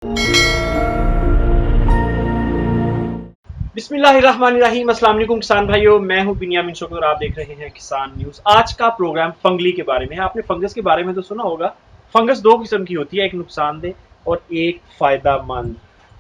बिस्मिल्लाहिर्रहमानिर्रहीम। अस्सलाम वालेकुम किसान भाइयों, मैं हूं बिनियामिन शोकत और आप देख रहे हैं किसान न्यूज़। आज का प्रोग्राम फंगली के बारे में है। आपने फंगस के बारे में तो सुना होगा। फंगस दो किस्म की होती है, एक नुकसानदेह और एक फ़ायदेमंद।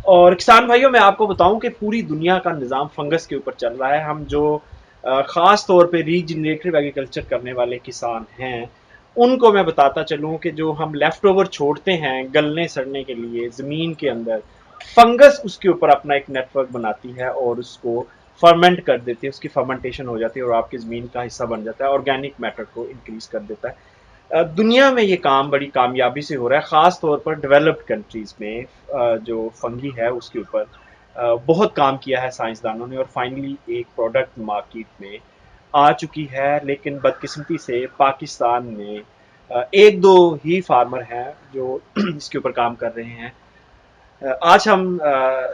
और किसान भाइयों, मैं आपको बताऊं कि पूरी दुनिया का निज़ाम फंगस के ऊपर चल रहा है। हम जो ख़ास तौर पे रीजनरेटिव एग्रीकल्चर करने वाले किसान हैं, उनको मैं बताता चलूं कि जो हम लेफ़्ट ओवर छोड़ते हैं गलने सड़ने के लिए ज़मीन के अंदर, फंगस उसके ऊपर अपना एक नेटवर्क बनाती है और उसको फर्मेंट कर देती है। उसकी फर्मेंटेशन हो जाती है और आपकी ज़मीन का हिस्सा बन जाता है। ऑर्गेनिक मैटर को इंक्रीज कर देता है। दुनिया में ये काम बड़ी कामयाबी से हो रहा है, ख़ास तौर पर डेवलप्ड कंट्रीज़ में। जो फंगी है उसके ऊपर बहुत काम किया है साइंसदानों ने और फाइनली एक प्रोडक्ट मार्केट में आ चुकी है। लेकिन बदकिस्मती से पाकिस्तान में एक दो ही फार्मर हैं जो इसके ऊपर काम कर रहे हैं। आज हम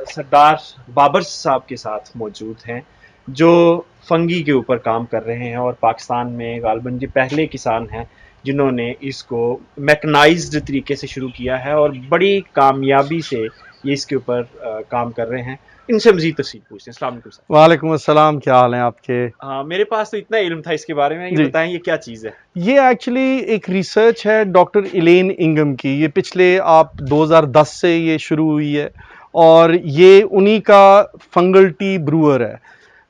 सरदार बाबर साहब के साथ मौजूद हैं जो फंगी के ऊपर काम कर रहे हैं और पाकिस्तान में गालबन ये पहले किसान हैं जिन्होंने इसको मैकनाइज्ड तरीके से शुरू किया है और बड़ी कामयाबी से ये इसके ऊपर काम कर रहे हैं। इनसे मज़ीद तफसील पूछते हैं। अस्सलाम वालेकुम सर। वालेकुम अस्सलाम, क्या हाल है आपके? हाँ, मेरे पास तो इतना इल्म था इसके बारे में। ये जी, बताएं ये क्या चीज़ है? ये एक्चुअली एक रिसर्च है डॉक्टर इलेन इंगम की। ये पिछले आप 2010 से ये शुरू हुई है और ये उन्हीं का फंगल टी ब्रूअर है।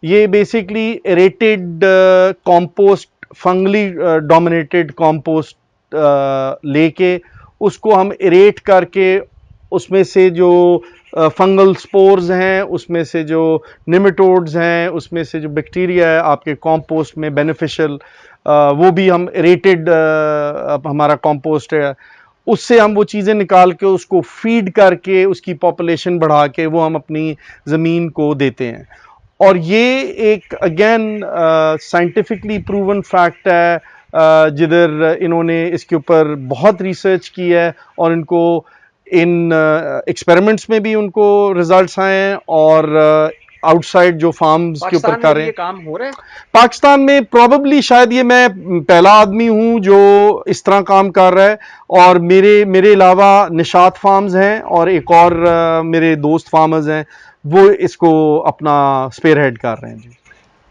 ये basically aerated compost, fungally dominated compost लेके उसको हम एरेट करके उसमें से जो फंगल स्पोर्स हैं, उसमें से जो निमेटोड्स हैं, उसमें से जो बैक्टीरिया है आपके कंपोस्ट में बेनिफिशियल, वो भी हम एरेटेड हमारा कंपोस्ट है, उससे हम वो चीज़ें निकाल के उसको फीड करके उसकी पॉपुलेशन बढ़ा के वो हम अपनी ज़मीन को देते हैं। और ये एक अगेन साइंटिफिकली प्रूवन फैक्ट है, जिधर इन्होंने इसके ऊपर बहुत रिसर्च की है और इनको इन एक्सपेरिमेंट्स में भी उनको रिजल्ट्स आए हैं और आउटसाइड जो फार्म्स के ऊपर कर रहे हैं। काम हो रहा है पाकिस्तान में प्रॉबेबली शायद ये मैं पहला आदमी हूं जो इस तरह काम कर रहा है और मेरे मेरे अलावा निशात फार्म्स हैं और एक और मेरे दोस्त फार्मर्स हैं, वो इसको अपना स्पेयर हेड कर रहे हैं। जी,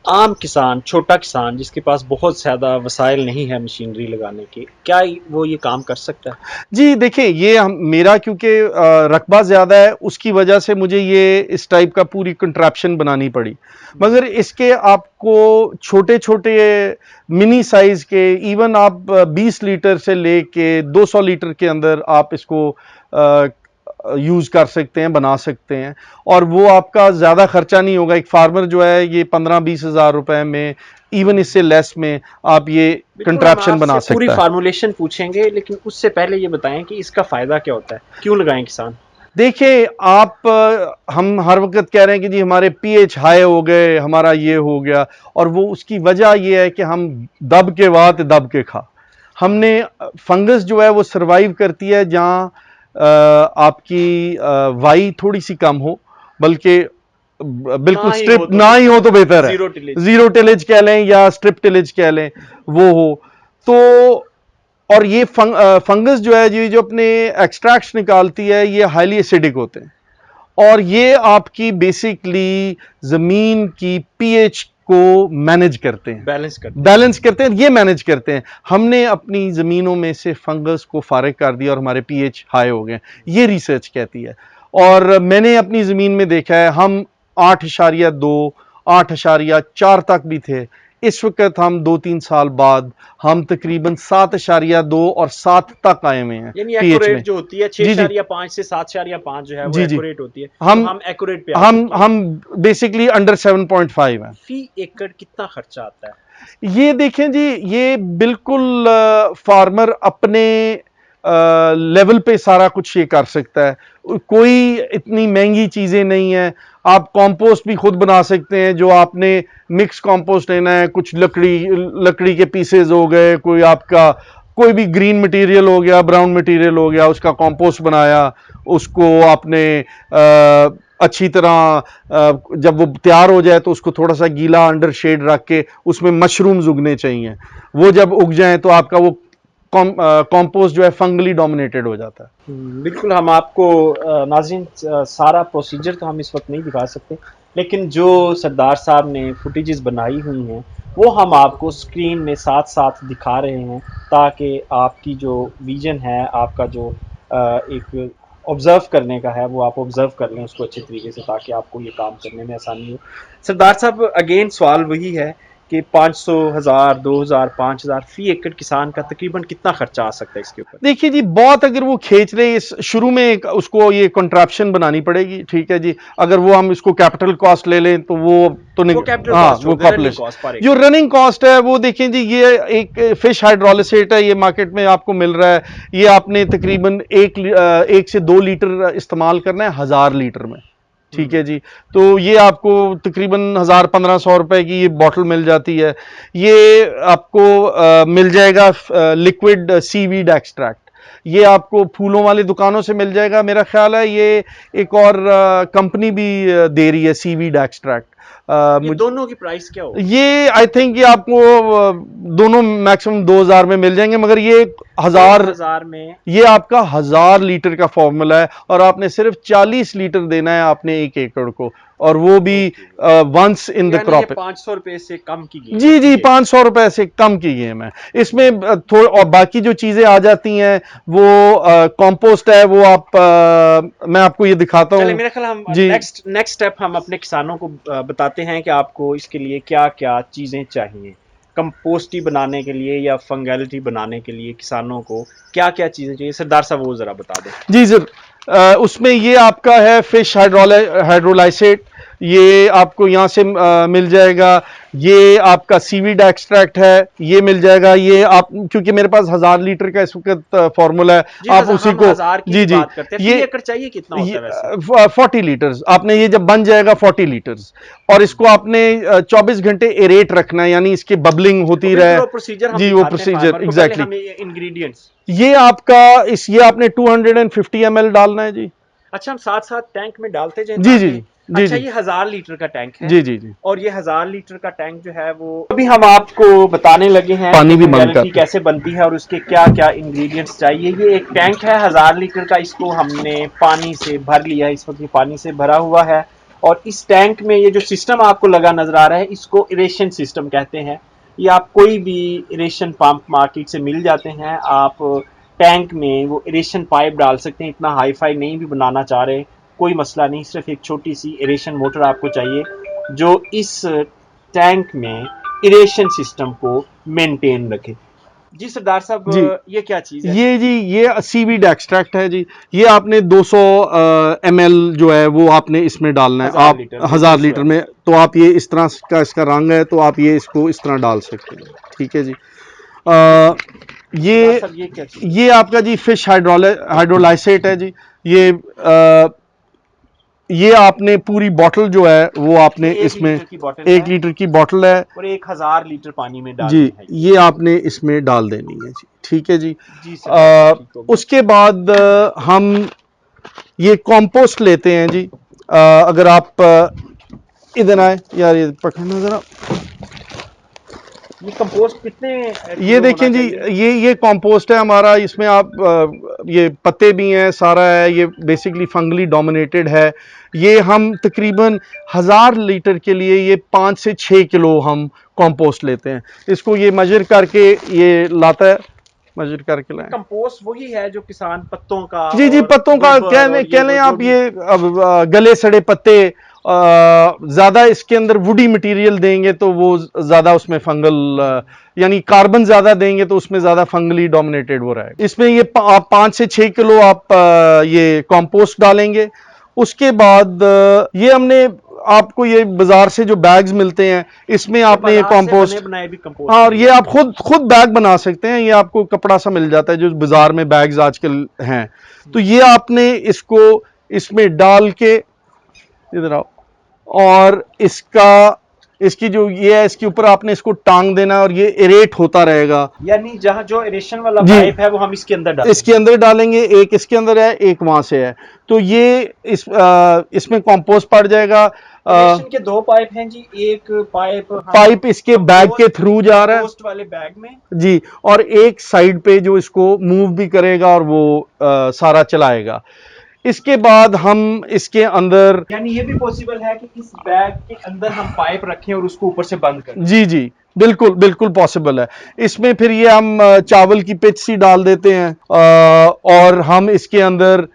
आम किसान, छोटा किसान जिसके पास बहुत ज़्यादा वसाइल नहीं है मशीनरी लगाने के, क्या वो ये काम कर सकता है? जी देखिए, ये मेरा क्योंकि रकबा ज़्यादा है उसकी वजह से मुझे ये इस टाइप का पूरी कंट्रैप्शन बनानी पड़ी। मगर इसके आपको छोटे छोटे मिनी साइज़ के, इवन आप 20 लीटर से लेके 200 लीटर के अंदर आप इसको यूज़ कर सकते हैं, बना सकते हैं और वो आपका ज़्यादा खर्चा नहीं होगा। एक फार्मर जो है ये 15-20 हज़ार रुपए में, इवन इससे लेस में आप ये कंट्रैप्शन बना सकता है। पूरी फार्मूलेशन पूछेंगे, लेकिन उससे पहले ये बताएं कि इसका फ़ायदा क्या होता है, क्यों लगाएं किसान? देखिए आप, हम हर वक्त कह रहे हैं कि जी हमारे पीएच हाई हो गए, हमारा ये हो गया, और वो उसकी वजह ये है कि हम दब के वात दब के खा। हमने फंगस जो है वो सरवाइव करती है जहाँ आपकी वाई थोड़ी सी कम हो, बल्कि बिल्कुल स्ट्रिप ना ही हो तो बेहतर है, जीरो टिलेज कह लें या स्ट्रिप टिलेज कह लें, वो हो तो। और ये फंगस जो है, ये जो अपने एक्सट्रैक्ट्स निकालती है, ये हाईली एसिडिक होते हैं और ये आपकी बेसिकली ज़मीन की पीएच को मैनेज करते हैं, बैलेंस करते हैं, ये मैनेज करते हैं। हमने अपनी ज़मीनों में से फंगस को फारिग कर दिया और हमारे पीएच हाई हो गए, ये रिसर्च कहती है। और मैंने अपनी ज़मीन में देखा है, हम 8.2, 8.4 तक भी थे। इस वक्त हम 2-3 साल बाद हम तकरीबन 7.2 और 7 तक आए हुए हैं। यानी एक्यूरेट जो होती है 6.5 से 7.5 जो है वो एक्यूरेट होती है। हम एक्यूरेट पे हम बेसिकली अंडर 7.5 है। फी एकड़ कितना खर्चा आता है? ये देखें जी, ये बिल्कुल फार्मर अपने लेवल पे सारा कुछ ये कर सकता है। कोई इतनी महंगी चीज़ें नहीं है। आप कंपोस्ट भी खुद बना सकते हैं। जो आपने मिक्स कंपोस्ट लेना है, कुछ लकड़ी के पीसेज हो गए, कोई आपका कोई भी ग्रीन मटेरियल हो गया, ब्राउन मटेरियल हो गया, उसका कंपोस्ट बनाया, उसको आपने अच्छी तरह जब वो तैयार हो जाए तो उसको थोड़ा सा गीला अंडर शेड रख के उसमें मशरूम्स उगने चाहिए। वो जब उग जाएं तो आपका वो कंपोस्ट जो है फंगली डोमिनेटेड हो जाता है। बिल्कुल। हम आपको नाज़रीन सारा प्रोसीजर तो हम इस वक्त नहीं दिखा सकते, लेकिन जो सरदार साहब ने फुटेजेस बनाई हुई हैं वो हम आपको स्क्रीन में साथ साथ दिखा रहे हैं, ताकि आपकी जो विजन है, आपका जो एक ऑब्ज़र्व करने का है, वो आप ऑब्ज़र्व कर लें उसको अच्छे तरीके से, ताकि आपको ये काम करने में आसानी हो। सरदार साहब, अगेन सवाल वही है कि 500, 1000, 2000, 5000 फी एकड़ किसान का तकरीबन कितना खर्चा आ सकता है इसके ऊपर? देखिए जी, बहुत अगर वो खींच रहे हैं, इस शुरू में उसको ये कॉन्ट्रैप्शन बनानी पड़ेगी, ठीक है जी। अगर वो हम इसको कैपिटल कॉस्ट ले लें तो वो तो नहीं, हाँ वो कॉस्ट जो रनिंग कॉस्ट है वो देखें जी, ये एक फिश हाइड्रोलिसेट है, ये मार्केट में आपको मिल रहा है। ये आपने तकरीबन 1 से 2 लीटर इस्तेमाल करना है 1000 लीटर में, ठीक है जी। तो ये आपको तकरीबन 1000-1500 रुपए की ये बॉटल मिल जाती है। ये आपको मिल जाएगा लिक्विड सीवीड एक्सट्रैक्ट। ये आपको फूलों वाली दुकानों से मिल जाएगा। मेरा ख्याल है ये एक और कंपनी भी दे रही है सीवीड एक्सट्रैक्ट। ये दोनों की प्राइस क्या होगी? ये आई थिंक ये आपको दोनों मैक्सिमम 2000 में मिल जाएंगे, मगर ये 1000 में ये आपका 1000 लीटर का फॉर्मूला है, और आपने सिर्फ 40 लीटर देना है आपने 1 एकड़ को, और वो भी वंस इन द क्रॉप। 500 रुपए से कम की गेम? जी जी, 500 रुपए से कम की गेम है इसमें। थोड़ा और बाकी जो चीजें आ जाती हैं वो कंपोस्ट है, वो आप मैं आपको ये दिखाता हूँ। मेरा ख्याल हम नेक्स्ट स्टेप हम अपने किसानों को बताते हैं कि आपको इसके लिए क्या क्या चीजें चाहिए। कंपोस्टी बनाने के लिए या फंगैलिटी बनाने के लिए किसानों को क्या क्या चीजें चाहिए, सरदार साहब वो जरा बता दें। जी सर, उसमें ये आपका है फिश हाइड्रोलाइसेट, ये आपको यहाँ से मिल जाएगा। ये आपका सीवीड एक्सट्रैक्ट है, ये मिल जाएगा। ये आप, क्योंकि मेरे पास 1000 लीटर का इस वक्त फॉर्मूला है, आप उसी को जी जी ये एकड़ चाहिए कितना होता है वैसे? 40 लीटर्स आपने, ये जब बन जाएगा 40 लीटर्स, और इसको आपने 24 घंटे एरेट रखना है, यानी इसकी बबलिंग होती रहे जी। वो प्रोसीजर एग्जैक्टली। इंग्रेडिएंट्स ये आपका ये आपने 250 ml डालना है जी। अच्छा, हम साथ साथ टैंक में डालते जाएं? जी जी जी। अच्छा, ये 1000 लीटर का टैंक है? जी जी जी। और ये 1000 लीटर का टैंक जो है वो अभी हम आपको बताने लगे हैं पानी भी बंद कर कैसे बनती है और उसके क्या क्या इंग्रेडिएंट्स चाहिए। ये एक टैंक है 1000 लीटर का, इसको हमने पानी से भर लिया है, इस वक्त ये पानी से भरा हुआ है। और इस टैंक में ये जो सिस्टम आपको लगा नजर आ रहा है, इसको इरेशन सिस्टम कहते हैं। ये आप कोई भी इरेशन पंप मार्केट से मिल जाते हैं। आप टैंक में वो इरेशन पाइप डाल सकते हैं। इतना हाई फाई नहीं भी बनाना चाह रहे, कोई मसला नहीं, सिर्फ एक छोटी सी इरेशन मोटर आपको चाहिए जो इस टैंक में इरेशन सिस्टम को मेंटेन रखे। जी सरदार साहब, ये क्या चीज है? ये जी, ये सीवीड एक्सट्रैक्ट है जी। ये आपने 200 ml जो है वो आपने इसमें डालना है। आप 1000 लीटर में, तो आप ये इस तरह का इसका रंग है, तो आप ये इसको इस तरह डाल सकते हैं, ठीक है जी। ये आपका जी फिश हाइड्रोलाइसेट है जी। ये आपने पूरी बॉटल जो है वो आपने इसमें 1 लीटर की बॉटल है और 1000 लीटर पानी में डाल जी, ये आपने इसमें डाल देनी है जी, ठीक है जी। उसके बाद हम ये कंपोस्ट लेते हैं जी। अगर आप इधर आए यार, ये पकड़ना जरा। ये कंपोस्ट कितने, ये देखें जी, ये कंपोस्ट है हमारा। इसमें आप ये पत्ते भी हैं, सारा है। ये बेसिकली फंगली डोमिनेटेड है। ये हम तकरीबन 1000 लीटर के लिए ये 5 से 6 किलो हम कंपोस्ट लेते हैं। इसको ये मेजर करके ये लाता है, मेजर करके लाए। कंपोस्ट वही है जो किसान पत्तों का, जी जी, पत्तों का कहने आप, ये गले सड़े पत्ते, ज्यादा इसके अंदर वुडी मटेरियल देंगे तो वो ज्यादा उसमें फंगल, यानी कार्बन ज्यादा देंगे तो उसमें ज्यादा फंगली डोमिनेटेड हो रहा है। इसमें ये 5 से 6 किलो आप ये कंपोस्ट डालेंगे। उसके बाद ये हमने आपको ये बाजार से जो बैग्स मिलते हैं, इसमें आपने ये कंपोस्ट, हाँ, और ये आप खुद बैग बना सकते हैं। ये आपको कपड़ा सा मिल जाता है जो बाजार में बैग्स आजकल हैं। तो ये आपने इसको इसमें डाल के इधर आओ, और इसका इसकी जो ये है, इसके ऊपर आपने इसको टांग देना और ये इरेट होता रहेगा। यानी जहाँ जो एरेशन वाला जी। पाइप है वो हम इसके अंदर डालेंगे। इसके अंदर डालेंगे, एक इसके अंदर है, एक वहां से है, तो ये इसमें कंपोस्ट पड़ जाएगा। एरेशन के दो पाइप हैं जी, एक पाइप इसके बैग के थ्रू जा रहा है, कंपोस्ट वाले बैग में जी, और एक साइड पे जो इसको मूव भी करेगा और वो सारा चलाएगा। इसके बाद हम इसके अंदर, यानी ये भी पॉसिबल है कि इस बैग के अंदर हम पाइप रखें और उसको ऊपर से बंद करें। जी जी, बिल्कुल बिल्कुल पॉसिबल है। इसमें फिर ये हम चावल की पिच सी डाल देते हैं, और हम इसके अंदर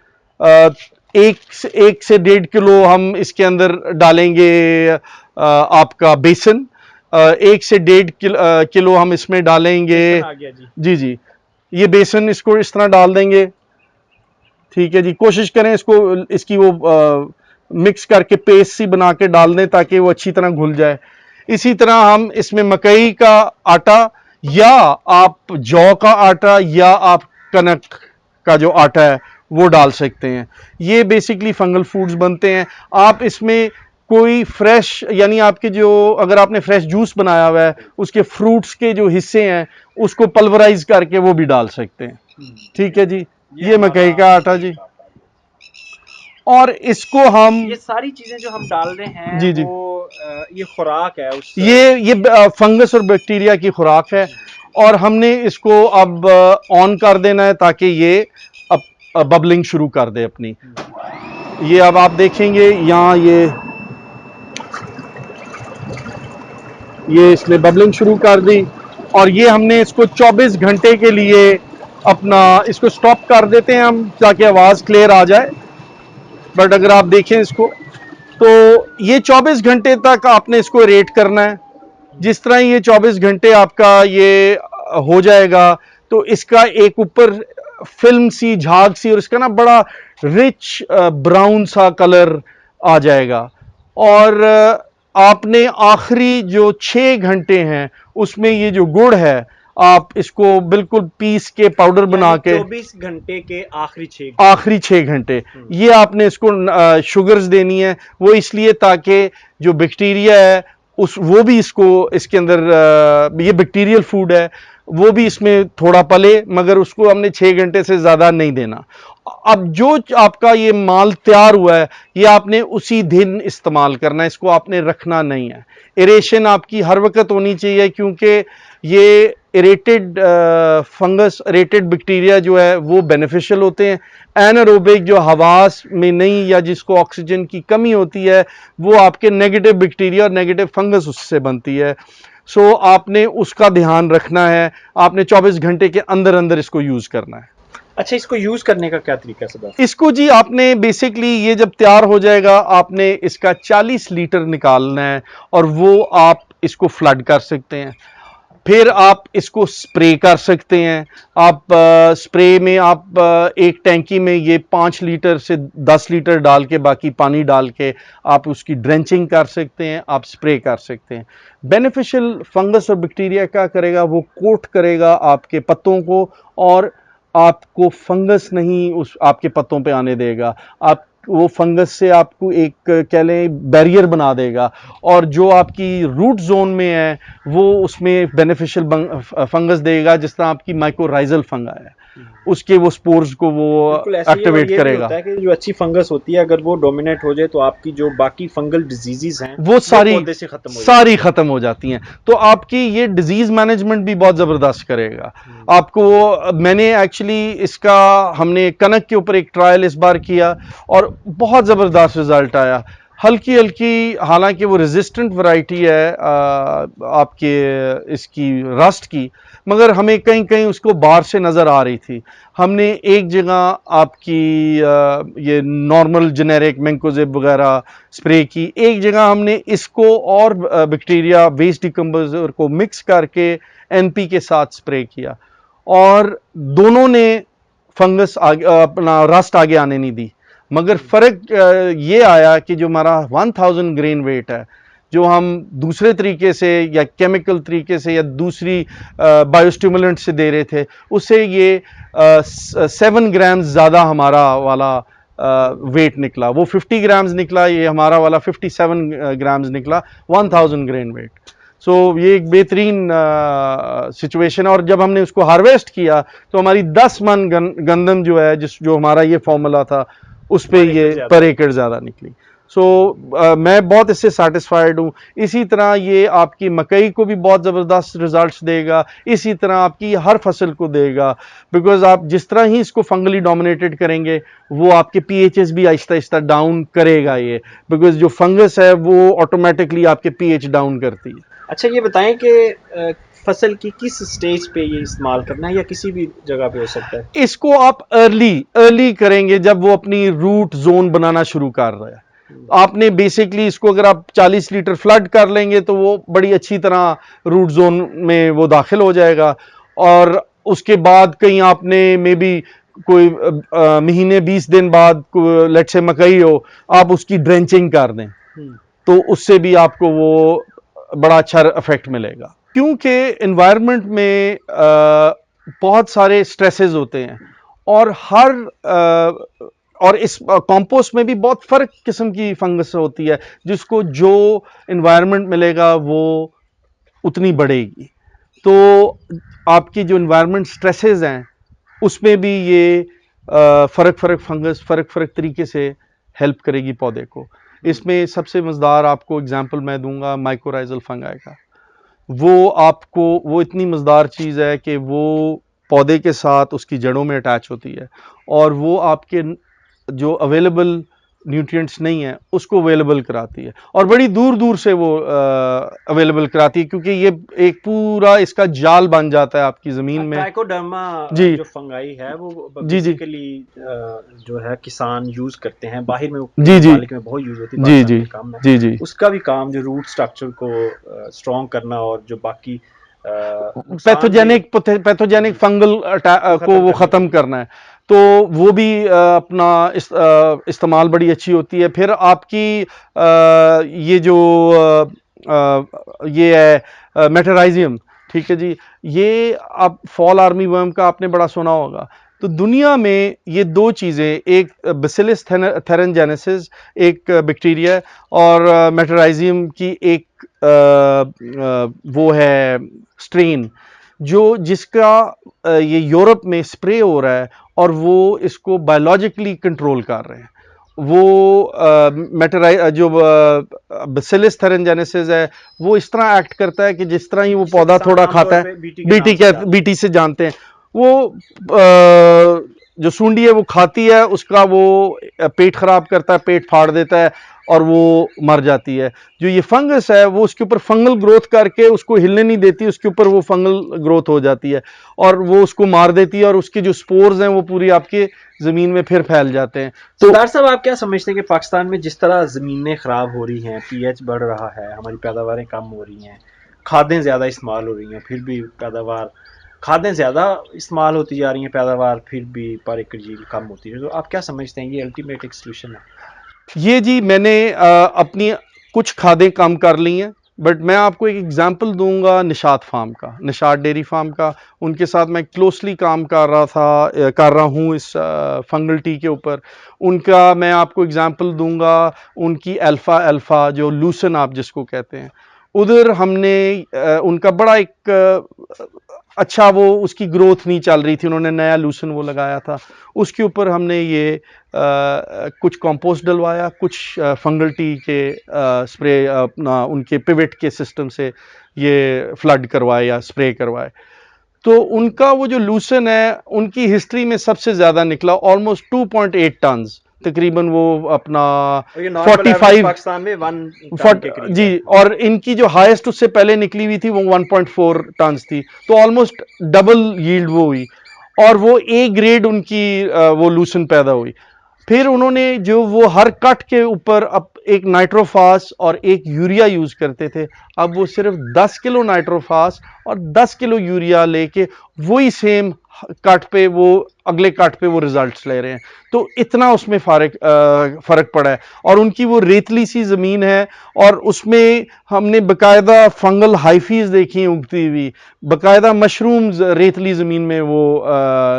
1 से 1.5 किलो हम इसके अंदर डालेंगे आपका बेसन। 1 से 1.5 किलो हम इसमें डालेंगे। आ गया जी। जी जी, ये बेसन इसको इस तरह डाल देंगे, ठीक है जी। कोशिश करें इसको, इसकी वो मिक्स करके पेस्ट सी बना के डाल दें ताकि वो अच्छी तरह घुल जाए। इसी तरह हम इसमें मकई का आटा, या आप जौ का आटा, या आप कनक का जो आटा है वो डाल सकते हैं। ये बेसिकली फंगल फूड्स बनते हैं। आप इसमें कोई फ्रेश, यानी आपके जो, अगर आपने फ्रेश जूस बनाया हुआ है उसके फ्रूट्स के जो हिस्से हैं उसको पल्वराइज करके वो भी डाल सकते हैं, ठीक है जी। ये मकई का आटा जी, और इसको हम, ये सारी चीजें जो हम डाल रहे हैं जी जी, वो ये खुराक है उस, ये फंगस और बैक्टीरिया की खुराक है, और हमने इसको अब ऑन कर देना है ताकि ये अब बबलिंग शुरू कर दे अपनी। ये अब आप देखेंगे यहाँ ये इसने बबलिंग शुरू कर दी, और ये हमने इसको 24 घंटे के लिए अपना इसको स्टॉप कर देते हैं हम, ताकि आवाज़ क्लियर आ जाए। बट अगर आप देखें इसको, तो ये 24 घंटे तक आपने इसको रेट करना है। जिस तरह ये 24 घंटे आपका ये हो जाएगा, तो इसका एक ऊपर फिल्म सी, झाग सी, और इसका ना बड़ा रिच ब्राउन सा कलर आ जाएगा। और आपने आखिरी जो 6 घंटे हैं उसमें ये जो गुड़ है, आप इसको बिल्कुल पीस के पाउडर बना के, 24 घंटे के आखिरी 6 घंटे ये आपने इसको शुगर्स देनी है। वो इसलिए ताकि जो बैक्टीरिया है उस, वो भी इसको, इसके अंदर ये बैक्टीरियल फूड है, वो भी इसमें थोड़ा पले, मगर उसको हमने 6 घंटे से ज़्यादा नहीं देना। अब जो आपका ये माल तैयार हुआ है, ये आपने उसी दिन इस्तेमाल करना है, इसको आपने रखना नहीं है। एरेशन आपकी हर वक्त होनी चाहिए, क्योंकि ये एरेटेड फंगस, एरेटेड बैक्टीरिया जो है वो बेनिफिशियल होते हैं। एनारोबिक जो हवास में नहीं, या जिसको ऑक्सीजन की कमी होती है, वो आपके नेगेटिव बैक्टीरिया और नेगेटिव फंगस उससे बनती है। सो आपने उसका ध्यान रखना है, आपने 24 घंटे के अंदर अंदर इसको यूज़ करना है। अच्छा, इसको यूज करने का क्या तरीका है? इसको जी आपने बेसिकली, ये जब तैयार हो जाएगा आपने इसका 40 लीटर निकालना है, और वो आप इसको फ्लड कर सकते हैं। फिर आप इसको स्प्रे कर सकते हैं। आप स्प्रे में आप एक टैंकी में ये 5 लीटर से 10 लीटर डाल के, बाकी पानी डाल के आप उसकी ड्रेंचिंग कर सकते हैं, आप स्प्रे कर सकते हैं। बेनिफिशियल फंगस और बैक्टीरिया क्या करेगा, वो कोट करेगा आपके पत्तों को, और आपको फंगस नहीं उस आपके पत्तों पे आने देगा। आप वो फंगस से आपको एक कह लें बैरियर बना देगा, और जो आपकी रूट जोन में है वो उसमें बेनिफिशियल फंगस देगा, जिस तरह आपकी माइकोराइजल फंगा है, उसके वो स्पोर्स को वो एक्टिवेट करेगा। होता है कि जो अच्छी फंगस होती है, अगर वो डोमिनेट हो जाए तो आपकी जो बाकी फंगल डिजीजेस हैं वो सारी खत्म हो जाती हैं। तो आपकी ये डिजीज मैनेजमेंट भी बहुत जबरदस्त करेगा आपको। मैंने एक्चुअली इसका, हमने कनक के ऊपर एक ट्रायल इस बार किया और बहुत जबरदस्त रिजल्ट आया। हल्की हल्की, हालांकि वो रेजिस्टेंट वैरायटी है आपके इसकी रस्ट की, मगर हमें कहीं कहीं उसको बाहर से नज़र आ रही थी। हमने एक जगह आपकी ये नॉर्मल जेनेरिक मैंकोजेब वगैरह स्प्रे की, एक जगह हमने इसको और बैक्टीरिया वेस्ट डिकम्पोजर को मिक्स करके एनपी के साथ स्प्रे किया, और दोनों ने फंगस आगे, अपना रस्ट आगे आने नहीं दी। मगर फ़र्क ये आया कि जो हमारा 1000 ग्रेन वेट है, जो हम दूसरे तरीके से या केमिकल तरीके से या दूसरी बायोस्टिमुलेंट से दे रहे थे, उससे ये 7 ग्राम ज़्यादा हमारा वाला वेट निकला, वो 50 ग्राम्स निकला, ये हमारा वाला 57 ग्राम्स निकला 1000 ग्रेन वेट। सो ये एक बेहतरीन सिचुएशन है। और जब हमने उसको हार्वेस्ट किया तो हमारी 10 मन गंदम जो है, जो हमारा ये फॉर्मूला था, उस पे ये पर एकड़ ज़्यादा निकली। सो मैं बहुत इससे सेटिस्फाइड हूँ। इसी तरह ये आपकी मकई को भी बहुत ज़बरदस्त रिजल्ट्स देगा, इसी तरह आपकी हर फसल को देगा, बिकॉज आप जिस तरह ही इसको फंगली डोमिनेटेड करेंगे वो आपके पीएचएस भी आहिस्ता आहिस्ता डाउन करेगा ये, बिकॉज जो फंगस है वो ऑटोमेटिकली आपके पीएच डाउन करती है। अच्छा, ये बताएं कि फसल की किस स्टेज पे ये इस्तेमाल करना है या किसी भी जगह पे हो सकता है? इसको आप अर्ली करेंगे जब वो अपनी रूट जोन बनाना शुरू कर रहा है। आपने बेसिकली इसको अगर आप 40 लीटर फ्लड कर लेंगे तो वो बड़ी अच्छी तरह रूट जोन में वो दाखिल हो जाएगा। और उसके बाद कहीं आपने मे बी कोई महीने 20 दिन बाद लेट से मकई हो, आप उसकी ड्रेंचिंग कर दें तो उससे भी आपको वो बड़ा अच्छा इफेक्ट मिलेगा। क्योंकि एनवायरनमेंट में बहुत सारे स्ट्रेसेस होते हैं और और इस कंपोस्ट में भी बहुत फर्क किस्म की फंगस होती है, जिसको जो एनवायरनमेंट मिलेगा वो उतनी बढ़ेगी। तो आपकी जो एनवायरनमेंट स्ट्रेसेस हैं उसमें भी ये फर्क फंगस फर्क तरीके से हेल्प करेगी पौधे को। इसमें सबसे मज़ेदार आपको एग्जांपल मैं दूंगा माइकोराइजल फंगाई का। वो इतनी मज़ेदार चीज़ है कि वो पौधे के साथ उसकी जड़ों में अटैच होती है और वो आपके जो अवेलेबल न्यूट्रिएंट्स नहीं है उसको अवेलेबल कराती है, और बड़ी दूर दूर से वो अवेलेबल कराती है, क्योंकि ये एक पूरा इसका जाल बन जाता है आपकी ज़मीन में। ट्राइकोडर्मा जी जो फंगाई है वो जी जी बेसिकली जो है किसान यूज करते हैं, बाहर में जी जी मालिक में बहुत यूज होती है, जी पाकिस्तान जी में काम है। जी जी उसका भी काम जो रूट स्ट्रक्चर को स्ट्रॉन्ग करना और जो बाकी पैथोजेनिक फंगल को वो ख़त्म करना है, तो वो भी अपना इस्तेमाल बड़ी अच्छी होती है। फिर आपकी ये जो ये है मेटराइजियम, ठीक है जी, ये आप फॉल आर्मी वर्म का आपने बड़ा सुना होगा। तो दुनिया में ये दो चीज़ें, एक बेसिलस थेरेंजेनेसिस एक बैक्टीरिया और मेटराइजियम की एक वो है स्ट्रेन जिसका ये यूरोप में स्प्रे हो रहा है और वो इसको बायोलॉजिकली कंट्रोल कर रहे हैं। वो जो बेसिलस थेरेंजेनेसिस है वो इस तरह एक्ट करता है कि जिस तरह ही वो पौधा थोड़ा खाता है, बीटी से जानते हैं, वो जो सूंडी है वो खाती है, उसका वो पेट खराब करता है, पेट फाड़ देता है और वो मर जाती है। जो ये फंगस है वो उसके ऊपर फंगल ग्रोथ करके उसको हिलने नहीं देती, उसके ऊपर वो फंगल ग्रोथ हो जाती है और वो उसको मार देती है और उसके जो स्पोर्स हैं वो पूरी आपके ज़मीन में फिर फैल जाते हैं। तो सरदार साहब, आप क्या समझते हैं कि पाकिस्तान में जिस तरह ज़मीनें ख़राब हो रही हैं, पीएच बढ़ रहा है, हमारी पैदावारें कम हो रही हैं, खादें ज़्यादा इस्तेमाल हो रही हैं, फिर भी खादें ज़्यादा इस्तेमाल होती जा रही हैं, पैदावार फिर भी पर एकड़ यील्ड कम होती है, तो आप क्या समझते हैं ये अल्टीमेट एक सॉल्यूशन है? ये जी मैंने अपनी कुछ खादें कम कर ली हैं, बट मैं आपको एक एग्जांपल दूंगा निशात फार्म का, निशात डेयरी फार्म का। उनके साथ मैं क्लोजली काम कर रहा हूँ इस फंगल टी के ऊपर। उनका मैं आपको एग्जांपल दूंगा, उनकी अल्फा जो लूसन आप जिसको कहते हैं, उधर हमने उनका बड़ा एक अच्छा वो उसकी ग्रोथ नहीं चल रही थी, उन्होंने नया लूसन वो लगाया था, उसके ऊपर हमने ये कुछ कंपोस्ट डलवाया, कुछ फंगल टी के स्प्रे अपना उनके पिवट के सिस्टम से ये फ्लड करवाए या स्प्रे करवाए, तो उनका वो जो लूसन है उनकी हिस्ट्री में सबसे ज़्यादा निकला, ऑलमोस्ट 2.8 टन तकरीबन, वो अपना 45 पाकिस्तान में 1 के करीब जी, और इनकी जो हाईएस्ट उससे पहले निकली हुई थी वो 1.4 टन थी, तो ऑलमोस्ट डबल यील्ड वो हुई और वो ए ग्रेड उनकी वो लूसन पैदा हुई। फिर उन्होंने जो वो हर कट के ऊपर अब एक नाइट्रोफास और एक यूरिया यूज करते थे, अब वो सिर्फ 10 किलो नाइट्रोफास और 10 किलो यूरिया लेके वही सेम कट पे वो अगले कट पे वो रिजल्ट्स ले रहे हैं। तो इतना उसमें फर्क पड़ा है। और उनकी वो रेतली सी जमीन है और उसमें हमने बकायदा फंगल हाइफीज देखी हैं उगती हुई, बकायदा मशरूम्स रेतली जमीन में वो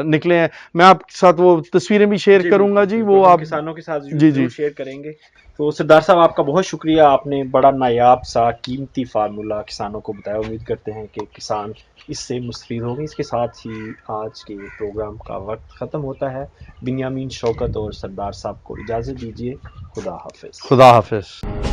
निकले हैं। मैं आपके साथ वो तस्वीरें भी शेयर जी करूंगा बिल्कुल जी, बिल्कुल, वो हम आप। किसानों के साथ जी जी। जरूर शेयर करेंगे। तो सरदार साहब, आपका बहुत शुक्रिया, आपने बड़ा नायाब सा कीमती फार्मूला किसानों को बताया। उम्मीद करते हैं कि किसान इससे मुस्तफीद होंगे। इसके साथ ही आज के प्रोग्राम का वक्त ख़त्म होता है। बिन्यामीन शौकत और सरदार साहब को इजाज़त दीजिए। खुदा हाफिज़। खुदा हाफिज।